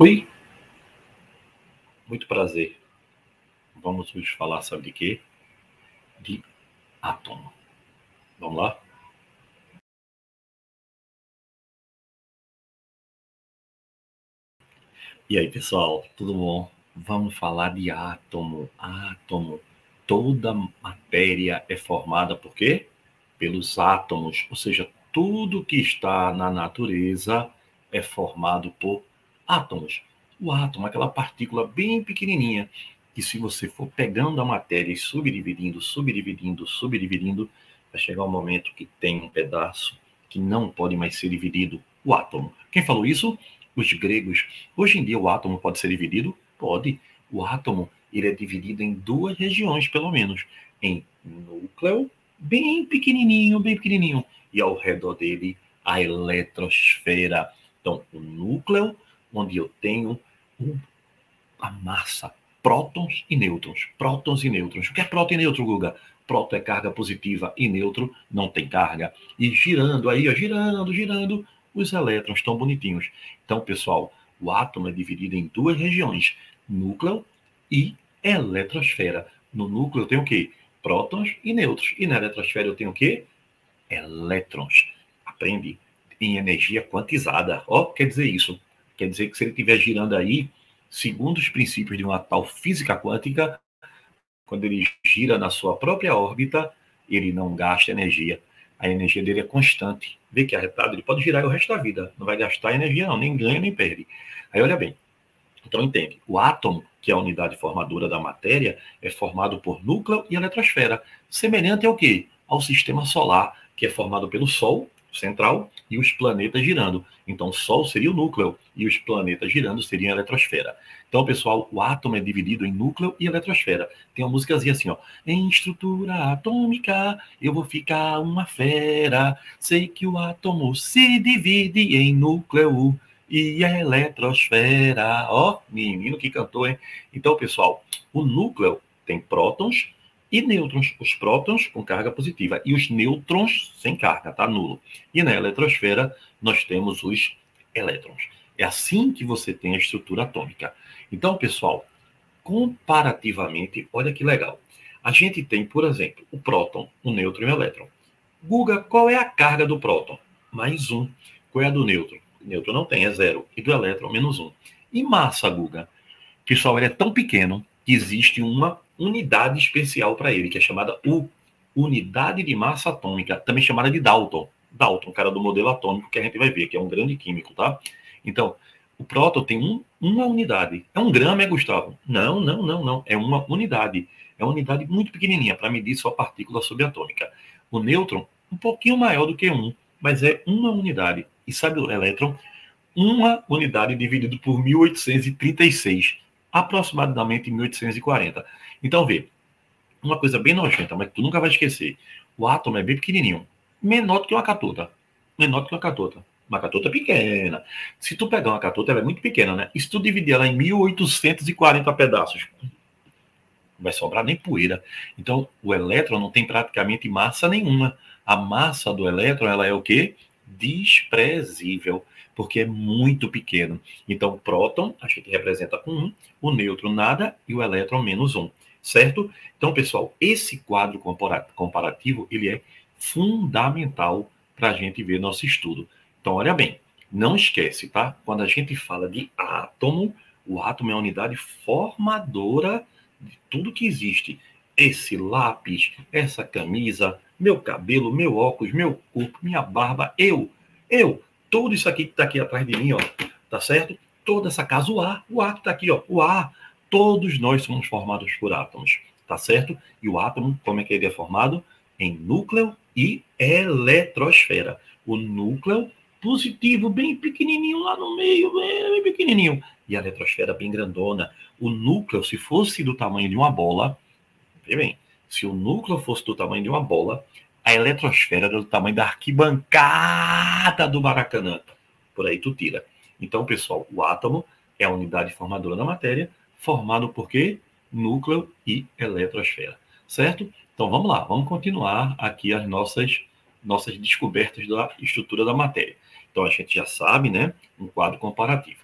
Oi, muito prazer. Vamos hoje falar, sabe de quê? De átomo. Vamos lá? E aí, pessoal, tudo bom? Vamos falar de átomo. Átomo. Toda matéria é formada por quê? Pelos átomos, ou seja, tudo que está na natureza é formado por átomos. O átomo é aquela partícula bem pequenininha que, se você for pegando a matéria e subdividindo, subdividindo, subdividindo, vai chegar um momento que tem um pedaço que não pode mais ser dividido, o átomo. Quem falou isso? Os gregos. Hoje em dia o átomo pode ser dividido? Pode. O átomo ele é dividido em duas regiões, pelo menos, em núcleo bem pequenininho, e ao redor dele a eletrosfera. Então, o núcleo, onde eu tenho a massa, prótons e nêutrons. Prótons e nêutrons. O que é próton e nêutron, Guga? Próton é carga positiva e nêutron não tem carga. E girando aí, ó, girando, os elétrons estão bonitinhos. Então, pessoal, o átomo é dividido em duas regiões, núcleo e eletrosfera. No núcleo eu tenho o quê? Prótons e nêutrons. E na eletrosfera eu tenho o quê? Elétrons. Aprende em energia quantizada. Ó, quer dizer isso. Quer dizer que se ele estiver girando aí, segundo os princípios de uma tal física quântica, quando ele gira na sua própria órbita, ele não gasta energia. A energia dele é constante. Vê que arretado, ele pode girar o resto da vida. Não vai gastar energia não, nem ganha nem perde. Aí olha bem. Então entende, o átomo, que é a unidade formadora da matéria, é formado por núcleo e eletrosfera, semelhante ao quê? Ao sistema solar, que é formado pelo Sol central e os planetas girando. Então o Sol seria o núcleo e os planetas girando seriam a eletrosfera. Então, pessoal, o átomo é dividido em núcleo e eletrosfera. Tem uma músicazinha assim, ó. Em estrutura atômica, eu vou ficar uma fera. Sei que o átomo se divide em núcleo e a eletrosfera. Ó, menino que cantou, hein? Então, pessoal, o núcleo tem prótons e nêutrons. Os prótons com carga positiva e os nêutrons sem carga, tá? Nulo. E na eletrosfera nós temos os elétrons. É assim que você tem a estrutura atômica. Então, pessoal, comparativamente, olha que legal. A gente tem, por exemplo, o próton, o nêutron e o elétron. Guga, qual é a carga do próton? Mais um. Qual é a do nêutron? O nêutron não tem, é zero. E do elétron, menos um. E massa, Guga? Pessoal, ele é tão pequeno que existe uma unidade especial para ele, que é chamada U, unidade de massa atômica, também chamada de Dalton. Dalton, cara do modelo atômico, que a gente vai ver, que é um grande químico, tá? Então, o próton tem uma unidade. É um grama, é, Gustavo? Não. É uma unidade. É uma unidade muito pequenininha para medir sua partícula subatômica. O nêutron, um pouquinho maior do que um, mas é uma unidade. E sabe o elétron? Uma unidade dividido por 1836, aproximadamente 1840. Então, vê, uma coisa bem nojenta, mas que tu nunca vai esquecer. O átomo é bem pequenininho, menor do que uma catota. Menor do que uma catota. Uma catota pequena. Se tu pegar uma catota, ela é muito pequena, né? E se tu dividir ela em 1840 pedaços, não vai sobrar nem poeira. Então, o elétron não tem praticamente massa nenhuma. A massa do elétron, ela é o quê? Desprezível, porque é muito pequeno. Então, o próton, a gente representa com 1, o nêutron nada e o elétron menos 1, certo? Então, pessoal, esse quadro comparativo, ele é fundamental para a gente ver nosso estudo. Então, olha bem, não esquece, tá? Quando a gente fala de átomo, o átomo é a unidade formadora de tudo que existe. Esse lápis, essa camisa, meu cabelo, meu óculos, meu corpo, minha barba, eu, tudo isso aqui que está aqui atrás de mim, ó, tá certo? Toda essa casa, o ar que está aqui, ó, o ar, todos nós somos formados por átomos, tá certo? E o átomo, como é que ele é formado? Em núcleo e eletrosfera. O núcleo positivo, bem pequenininho lá no meio, bem pequenininho, e a eletrosfera bem grandona. O núcleo, se fosse do tamanho de uma bola, vê bem, se o núcleo fosse do tamanho de uma bola, a eletrosfera era do tamanho da arquibancada do Maracanã. Por aí tu tira. Então, pessoal, o átomo é a unidade formadora da matéria, formado por quê? Núcleo e eletrosfera. Certo? Então, vamos lá. Vamos continuar aqui as nossas descobertas da estrutura da matéria. Então, a gente já sabe, né? Um quadro comparativo.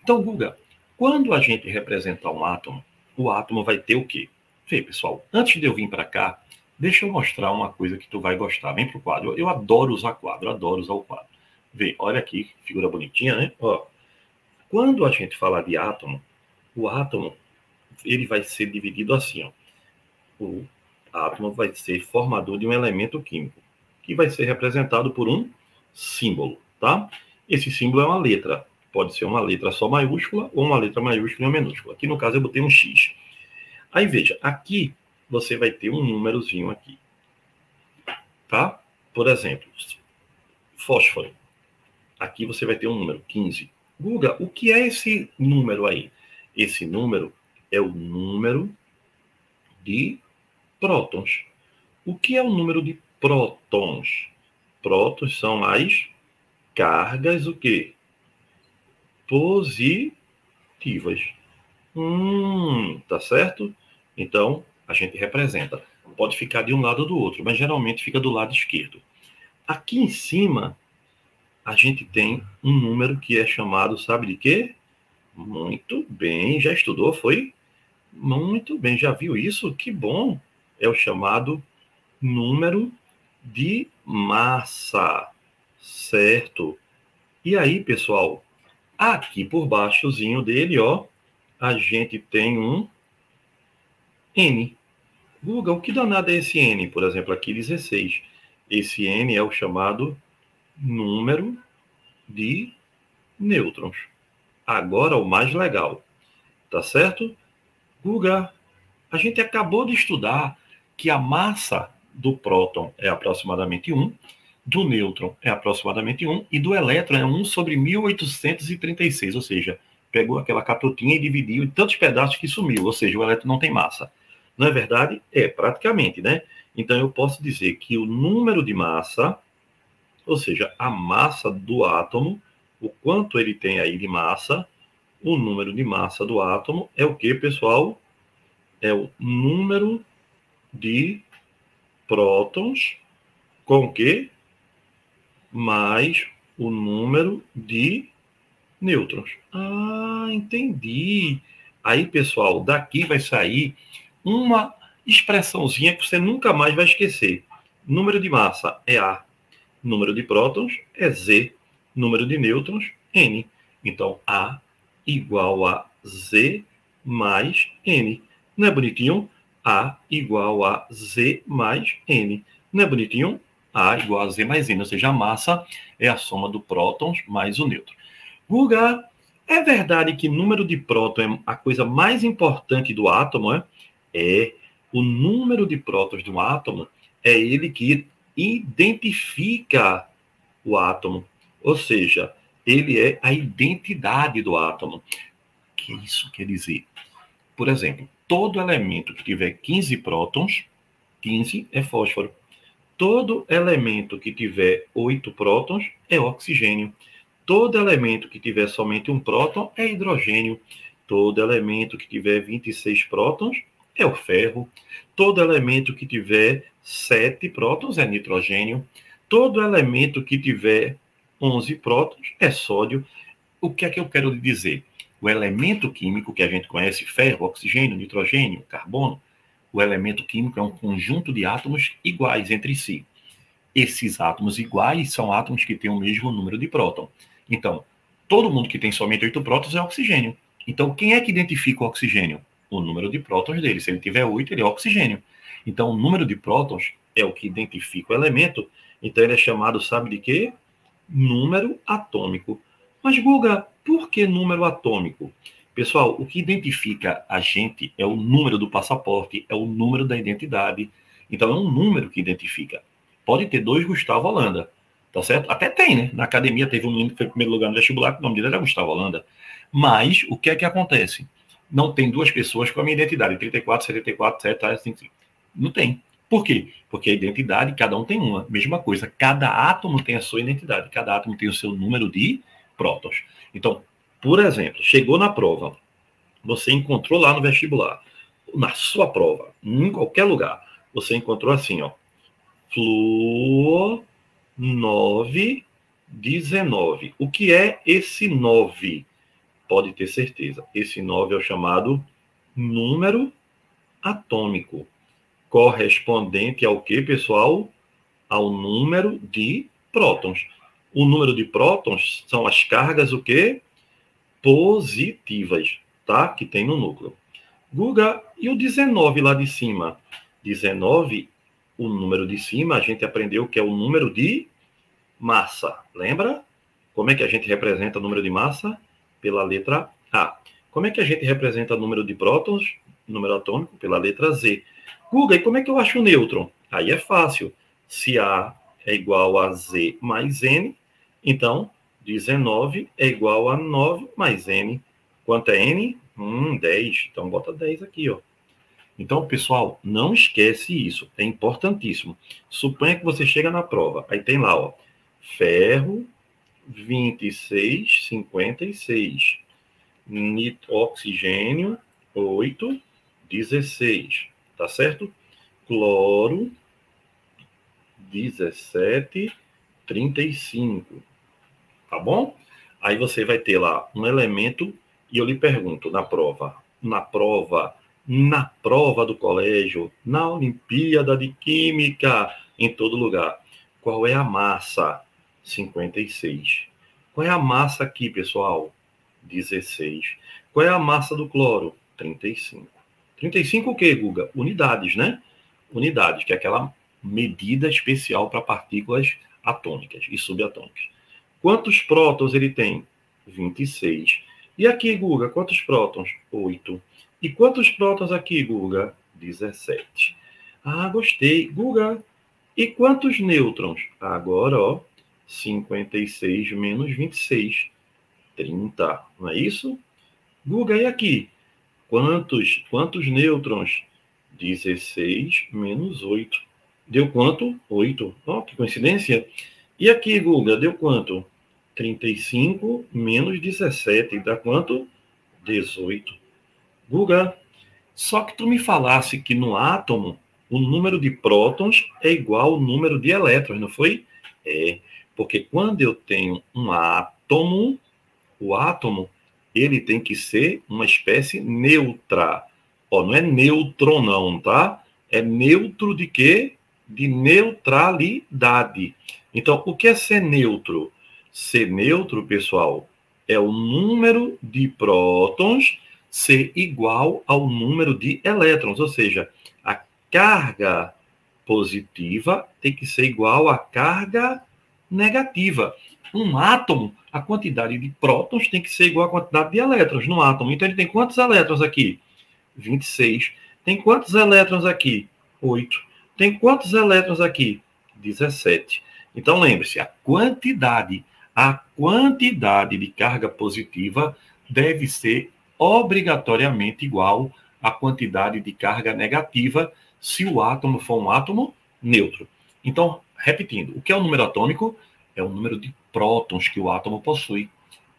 Então, Guga, quando a gente representar um átomo, o átomo vai ter o quê? Vê, pessoal, antes de eu vir para cá, deixa eu mostrar uma coisa que tu vai gostar. Vem pro quadro. Eu adoro usar quadro, adoro usar o quadro. Vê, olha aqui, figura bonitinha, né? Ó, quando a gente falar de átomo, o átomo ele vai ser dividido assim, ó. O átomo vai ser formador de um elemento químico, que vai ser representado por um símbolo, tá? Esse símbolo é uma letra. Pode ser uma letra só maiúscula ou uma letra maiúscula e uma minúscula. Aqui no caso eu botei um X. Aí veja, aqui você vai ter um númerozinho aqui, tá? Por exemplo, fósforo. Aqui você vai ter um número 15. Guga, o que é esse número aí? Esse número é o número de prótons. O que é o número de prótons? Prótons são as cargas, o quê? Positivas. Tá certo? Então, a gente representa. Pode ficar de um lado ou do outro, mas geralmente fica do lado esquerdo. Aqui em cima, a gente tem um número que é chamado, sabe de quê? Muito bem, já estudou, foi? Muito bem, já viu isso? Que bom! É o chamado número de massa, certo? E aí, pessoal, aqui por baixozinho dele, ó, a gente tem um N. Guga, o que danado é esse N? Por exemplo, aqui 16. Esse N é o chamado número de nêutrons. Agora o mais legal, tá certo? Guga, a gente acabou de estudar que a massa do próton é aproximadamente 1, do nêutron é aproximadamente 1 e do elétron é 1 sobre 1836, ou seja, pegou aquela catotinha e dividiu em tantos pedaços que sumiu, ou seja, o elétron não tem massa. Não é verdade? É, praticamente, né? Então eu posso dizer que o número de massa, ou seja, a massa do átomo, o quanto ele tem aí de massa, o número de massa do átomo é o que, pessoal? É o número de prótons com o quê? Mais o número de nêutrons. Ah, entendi. Aí, pessoal, daqui vai sair uma expressãozinha que você nunca mais vai esquecer. Número de massa é A, número de prótons é Z, número de nêutrons, N. Então, A igual a Z mais N. Não é bonitinho? A igual a Z mais N. Não é bonitinho? A igual a Z mais N. Ou seja, a massa é a soma do prótons mais o nêutron. Guga, é verdade que número de próton é a coisa mais importante do átomo, é? É. O número de prótons de um átomo é ele que identifica o átomo. Ou seja, ele é a identidade do átomo. O que isso quer dizer? Por exemplo, todo elemento que tiver 15 prótons, 15 é fósforo. Todo elemento que tiver 8 prótons é oxigênio. Todo elemento que tiver somente um próton é hidrogênio. Todo elemento que tiver 26 prótons é o ferro. Todo elemento que tiver 7 prótons é nitrogênio. Todo elemento que tiver 11 prótons é sódio. O que é que eu quero dizer? O elemento químico que a gente conhece, ferro, oxigênio, nitrogênio, carbono, o elemento químico é um conjunto de átomos iguais entre si. Esses átomos iguais são átomos que têm o mesmo número de prótons. Então, todo mundo que tem somente 8 prótons é oxigênio. Então, quem é que identifica o oxigênio? O número de prótons dele. Se ele tiver 8, ele é oxigênio. Então, o número de prótons é o que identifica o elemento. Então, ele é chamado, sabe de quê? Número atômico. Mas, Guga, por que número atômico? Pessoal, o que identifica a gente é o número do passaporte, é o número da identidade. Então, é um número que identifica. Pode ter 2 Gustavo Holanda, tá certo? Até tem, né? Na academia teve um menino que foi em primeiro lugar no vestibular, que o nome dele era Gustavo Holanda. Mas, o que é que acontece? Não tem 2 pessoas com a minha identidade, 34, 74, 7, assim. Não tem. Por quê? Porque a identidade, cada um tem uma. Mesma coisa, cada átomo tem a sua identidade, cada átomo tem o seu número de prótons. Então, por exemplo, chegou na prova, você encontrou lá no vestibular, na sua prova, em qualquer lugar, você encontrou assim, ó, flúor 919. O que é esse 9? pode ter certeza. Esse 9 é o chamado número atômico, correspondente ao que, pessoal? Ao número de prótons. O número de prótons são as cargas, o quê? Positivas, tá? Que tem no núcleo. Guga, e o 19 lá de cima? 19, o número de cima, a gente aprendeu que é o número de massa. Lembra? Como é que a gente representa o número de massa? Pela letra A. Como é que a gente representa o número de prótons, número atômico? Pela letra Z. Guga, e como é que eu acho o nêutron? Aí é fácil. Se A é igual a Z mais N, então 19 é igual a 9 mais N. Quanto é N? 10. Então bota 10 aqui, ó. Então, pessoal, não esquece isso. É importantíssimo. Suponha que você chega na prova. Aí tem lá, ó. Ferro, 26,56. Oxigênio, 8, 16. Tá certo? Cloro, 17,35. Tá bom? Aí você vai ter lá um elemento e eu lhe pergunto na prova do colégio, na Olimpíada de Química, em todo lugar, qual é a massa? 56. Qual é a massa aqui, pessoal? 16. Qual é a massa do cloro? 35. 35 o quê, Guga? Unidades, né? Unidades, que é aquela medida especial para partículas atômicas e subatômicas. Quantos prótons ele tem? 26. E aqui, Guga, quantos prótons? 8. E quantos prótons aqui, Guga? 17. Ah, gostei. Guga, e quantos nêutrons? Agora, ó, 56 menos 26. 30, não é isso? Guga, e aqui? Quantos nêutrons? 16 menos 8. Deu quanto? 8. Ó, que coincidência. E aqui, Guga, deu quanto? 35 menos 17. Dá quanto? 18. Guga, só que tu me falasse que no átomo o número de prótons é igual ao número de elétrons, não foi? É, porque quando eu tenho um átomo, o átomo, ele tem que ser uma espécie neutra. Ó, não é neutro não, tá? É neutro de quê? De neutralidade. Então, o que é ser neutro? Ser neutro, pessoal, é o número de prótons ser igual ao número de elétrons, ou seja, a carga positiva tem que ser igual à carga negativa. Um átomo, a quantidade de prótons tem que ser igual à quantidade de elétrons no átomo. Então, ele tem quantos elétrons aqui? 26. Tem quantos elétrons aqui? 8. Tem quantos elétrons aqui? 17. Então, lembre-se, a quantidade de carga positiva deve ser obrigatoriamente igual à quantidade de carga negativa se o átomo for um átomo neutro. Então, repetindo, o que é o número atômico? É o número de prótons que o átomo possui.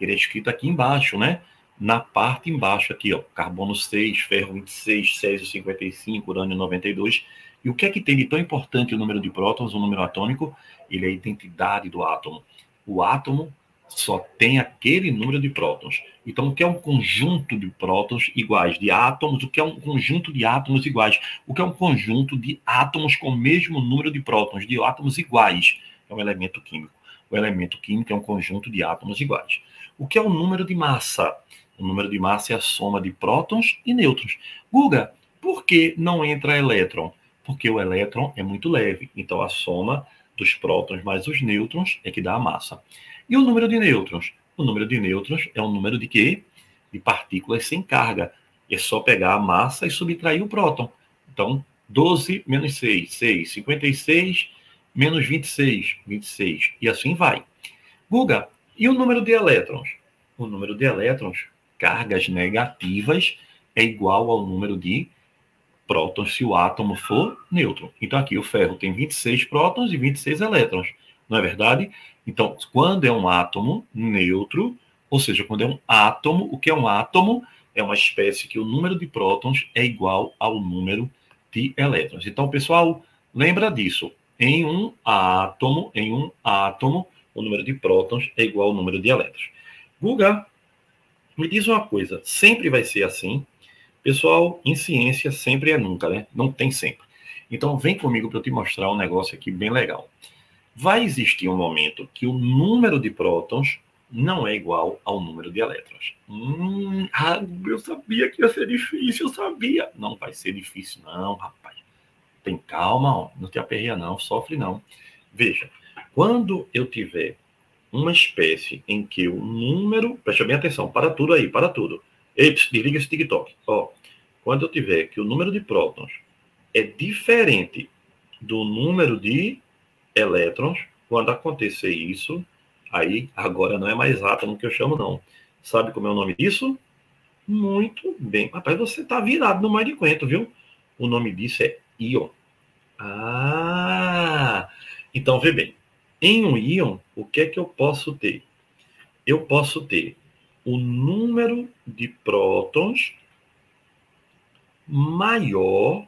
Ele é escrito aqui embaixo, né? Na parte embaixo aqui, ó, carbono 6, ferro 26, césio 55, urânio 92. E o que é que tem de tão importante o número de prótons, o número atômico? Ele é a identidade do átomo. O átomo só tem aquele número de prótons. Então, o que é um conjunto de prótons iguais, de átomos? O que é um conjunto de átomos iguais? O que é um conjunto de átomos com o mesmo número de prótons, de átomos iguais? É um elemento químico. O elemento químico é um conjunto de átomos iguais. O que é o número de massa? O número de massa é a soma de prótons e nêutrons. Guga, por que não entra elétron? Porque o elétron é muito leve. Então, a soma dos prótons mais os nêutrons é que dá a massa. E o número de nêutrons? O número de nêutrons é o número de quê? De partículas sem carga. É só pegar a massa e subtrair o próton. Então, 12 menos 6, 6. 56 menos 26, 26. E assim vai. Guga, e o número de elétrons? O número de elétrons, cargas negativas, é igual ao número de prótons se o átomo for neutro. Então, aqui o ferro tem 26 prótons e 26 elétrons. Não é verdade? Então, quando é um átomo neutro, ou seja, quando é um átomo, o que é um átomo? É uma espécie que o número de prótons é igual ao número de elétrons. Então, pessoal, lembra disso. Em um átomo, o número de prótons é igual ao número de elétrons. Guga, Me diz uma coisa, sempre vai ser assim? Pessoal, em ciência sempre é nunca, né? Não tem sempre. Então vem comigo para eu te mostrar um negócio aqui bem legal. Vai existir um momento que o número de prótons não é igual ao número de elétrons. Eu sabia que ia ser difícil, eu sabia. Não vai ser difícil não, rapaz. Tem calma, ó. Não te aperreia não, sofre não. Veja, quando eu tiver uma espécie em que o número... Presta bem atenção, para tudo aí, para tudo. Ei, desliga esse TikTok. Ó, quando eu tiver que o número de prótons é diferente do número de elétrons, quando acontecer isso, aí agora não é mais átomo que eu chamo, não. Sabe como é o nome disso? Muito bem. Rapaz, você tá virado no mais de quento, viu? O nome disso é íon. Ah! Então, vê bem. Em um íon, o que é que eu posso ter? Eu posso ter o número de prótons maior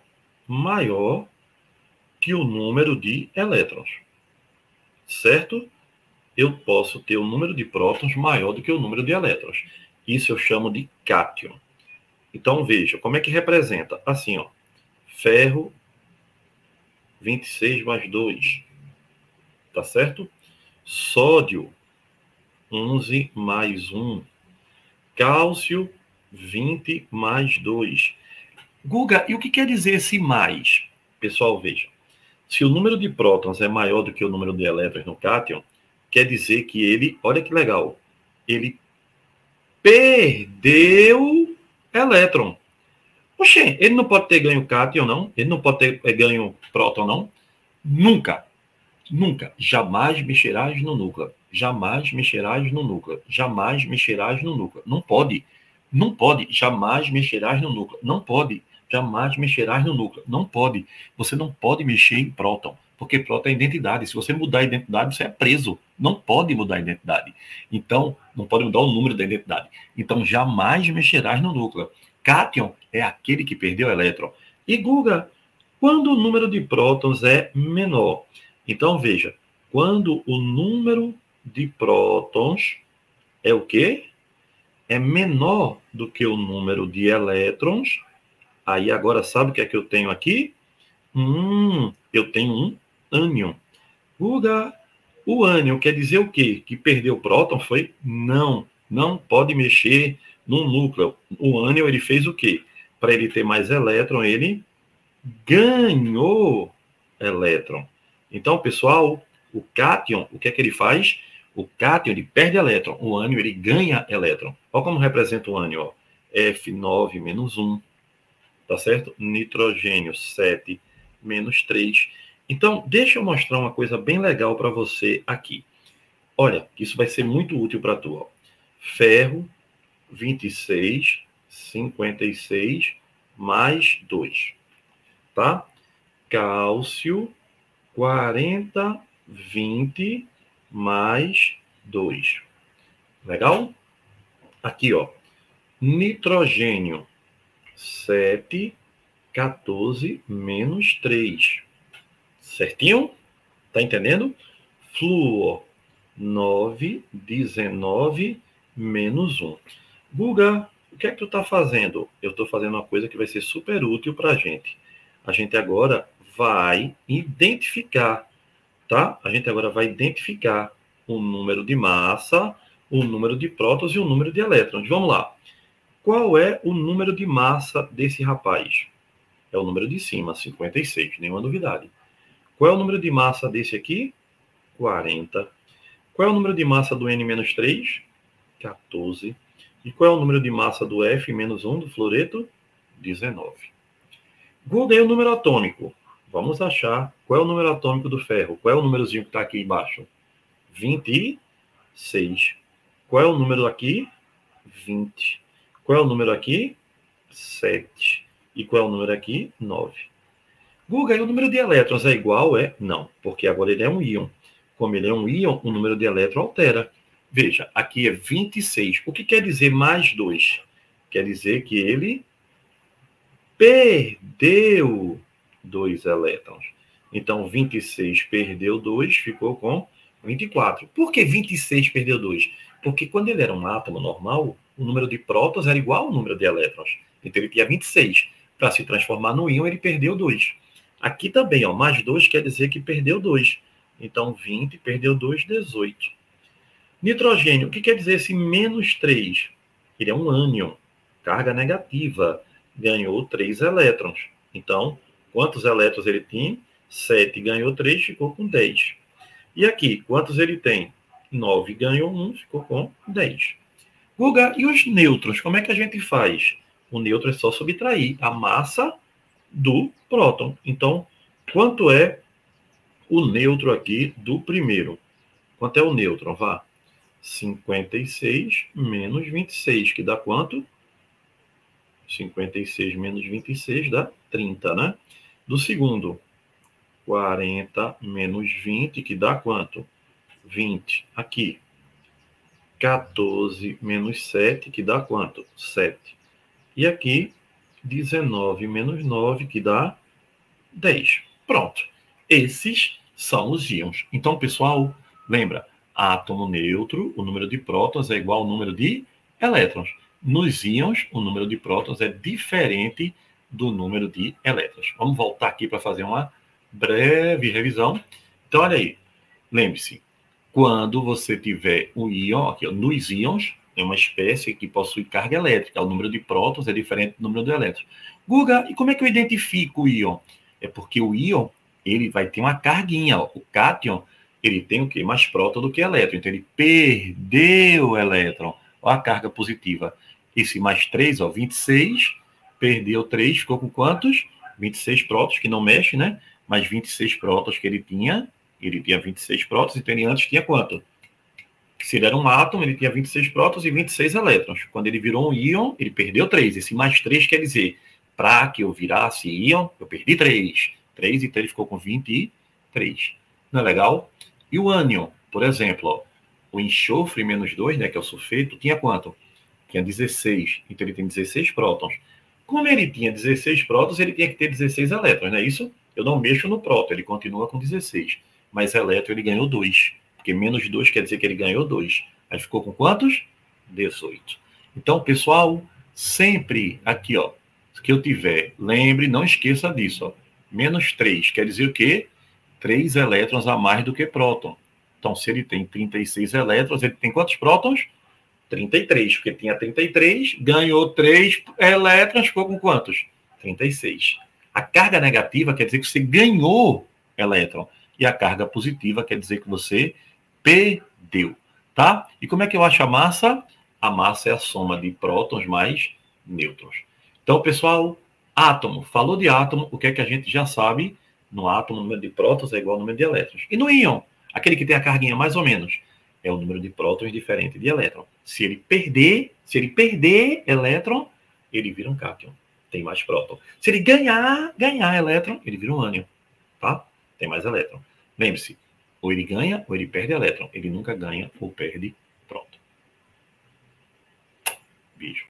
que o número de elétrons. Certo? Eu posso ter um número de prótons maior do que o número de elétrons. Isso eu chamo de cátion. Então, veja, como é que representa? Assim, ó, ferro, 26 mais 2, tá certo? Sódio, 11 mais 1. Cálcio, 20 mais 2. Guga, e o que quer dizer esse mais? Pessoal, veja. Se o número de prótons é maior do que o número de elétrons no cátion, quer dizer que ele, olha que legal, ele perdeu elétron. Oxê, ele não pode ter ganho cátion, não? Ele não pode ter ganho próton, não? Nunca. Nunca. Jamais mexerás no núcleo. Jamais mexerás no núcleo. Jamais mexerás no núcleo. Não pode. Não pode. Jamais mexerás no núcleo. Não pode. Jamais mexerás no núcleo. Não pode. Você não pode mexer em próton, porque próton é identidade. Se você mudar a identidade, você é preso. Não pode mudar a identidade. Então, não pode mudar o número da identidade. Então, jamais mexerás no núcleo. Cátion é aquele que perdeu o elétron. E Guga, quando o número de prótons é menor? Então, veja, quando o número de prótons é o quê? É menor do que o número de elétrons. Aí agora sabe o que é que eu tenho aqui? Eu tenho um ânion. Guga, o ânion quer dizer o quê? Que perdeu o próton? Foi? Não, não pode mexer no núcleo. O ânion, ele fez o quê? Para ele ter mais elétron, ele ganhou elétron. Então, pessoal, o cátion, o que é que ele faz? O cátion, ele perde elétron. O ânion, ele ganha elétron. Olha como representa o ânion. Ó. F9 menos 1. Tá certo? Nitrogênio 7 menos 3. Então, deixa eu mostrar uma coisa bem legal para você aqui. Olha, isso vai ser muito útil para tu. Ó. Ferro, 26, 56, mais 2. Tá? Cálcio, 40, 20, mais 2. Legal? Aqui, ó. Nitrogênio, 7, 14, menos 3. Certinho? Tá entendendo? Flúor, 9, 19, menos 1. Guga, o que é que tu tá fazendo? Eu tô fazendo uma coisa que vai ser super útil pra gente. A gente agora vai identificar, tá? A gente agora vai identificar o número de massa, o número de prótons e o número de elétrons. Vamos lá. Qual é o número de massa desse rapaz? É o número de cima, 56, nenhuma novidade. Qual é o número de massa desse aqui? 40. Qual é o número de massa do N-3? 14. E qual é o número de massa do F-1 do fluoreto? 19. Guga, e o número atômico? Vamos achar qual é o número atômico do ferro. Qual é o númerozinho que está aqui embaixo? 26. Qual é o número aqui? 20. Qual é o número aqui? 7. E qual é o número aqui? 9. Guga, e o número de elétrons é igual? Não, porque agora ele é um íon. Como ele é um íon, o número de elétron altera. Veja, aqui é 26. O que quer dizer mais 2? Quer dizer que ele perdeu 2 elétrons. Então, 26 perdeu 2, ficou com 24. Por que 26 perdeu 2? Porque quando ele era um átomo normal, o número de prótons era igual ao número de elétrons. Então ele tinha 26. Para se transformar no íon, ele perdeu 2. Aqui também, ó, mais 2 quer dizer que perdeu 2. Então 20 perdeu 2, 18. Nitrogênio, o que quer dizer esse menos 3? Ele é um ânion, carga negativa, ganhou 3 elétrons. Então, quantos elétrons ele tinha? 7 ganhou 3, ficou com 10. E aqui, quantos ele tem? 9 ganhou 1, ficou com 10. Guga, e os nêutrons, como é que a gente faz? O nêutron é só subtrair a massa do próton. Então, quanto é o nêutron aqui do primeiro? Quanto é o nêutron? Vá. 56 menos 26, que dá quanto? 56 menos 26 dá 30, né? Do segundo, 40 menos 20, que dá quanto? 20. Aqui, 14 menos 7, que dá quanto? 7. E aqui, 19 menos 9, que dá 10. Pronto. Esses são os íons. Então, pessoal, lembra, átomo neutro, o número de prótons é igual ao número de elétrons. Nos íons, o número de prótons é diferente do número de elétrons. Vamos voltar aqui para fazer uma breve revisão. Então, olha aí. Lembre-se, quando você tiver um íon, aqui, nos íons, é uma espécie que possui carga elétrica. O número de prótons é diferente do número de elétrons. Guga, e como é que eu identifico o íon? É porque o íon, ele vai ter uma carguinha. Ó. O cátion, ele tem o quê? Mais próton do que elétron. Então, ele perdeu o elétron. Olha a carga positiva. Esse mais 3, ó, 26, perdeu 3, ficou com quantos? 26 prótons, que não mexe, né? Mais 26 prótons que ele tinha 26 prótons, então ele antes tinha quanto? Se ele era um átomo, ele tinha 26 prótons e 26 elétrons. Quando ele virou um íon, ele perdeu 3. Esse mais 3 quer dizer, para que eu virasse íon, eu perdi 3. 3 e 3 ficou com 23. Não é legal? E o ânion, por exemplo, ó, o enxofre menos 2, né, que é o sulfeto, tinha quanto? Tinha 16. Então ele tem 16 prótons. Como ele tinha 16 prótons, ele tinha que ter 16 elétrons, não é isso? Eu não mexo no próton, ele continua com 16. Mas elétron ele ganhou 2. Porque menos 2 quer dizer que ele ganhou 2. Aí ficou com quantos? 18. Então, pessoal, sempre aqui, ó, que eu tiver, lembre, não esqueça disso, ó. Menos 3 quer dizer o quê? 3 elétrons a mais do que próton. Então, se ele tem 36 elétrons, ele tem quantos prótons? 33, porque tinha 33, ganhou 3 elétrons, ficou com quantos? 36. A carga negativa quer dizer que você ganhou elétron. E a carga positiva quer dizer que você perdeu, tá? E como é que eu acho a massa? A massa é a soma de prótons mais nêutrons. Então, pessoal, átomo. Falou de átomo, o que é que a gente já sabe? No átomo, o número de prótons é igual ao número de elétrons. E no íon? Aquele que tem a carguinha mais ou menos. É o número de prótons diferente de elétron. Se ele perder elétron, ele vira um cátion. Tem mais próton. Se ele ganhar elétron, ele vira um ânion. Tá? Tem mais elétron. Lembre-se, ou ele ganha ou ele perde elétron. Ele nunca ganha ou perde próton. Beijo.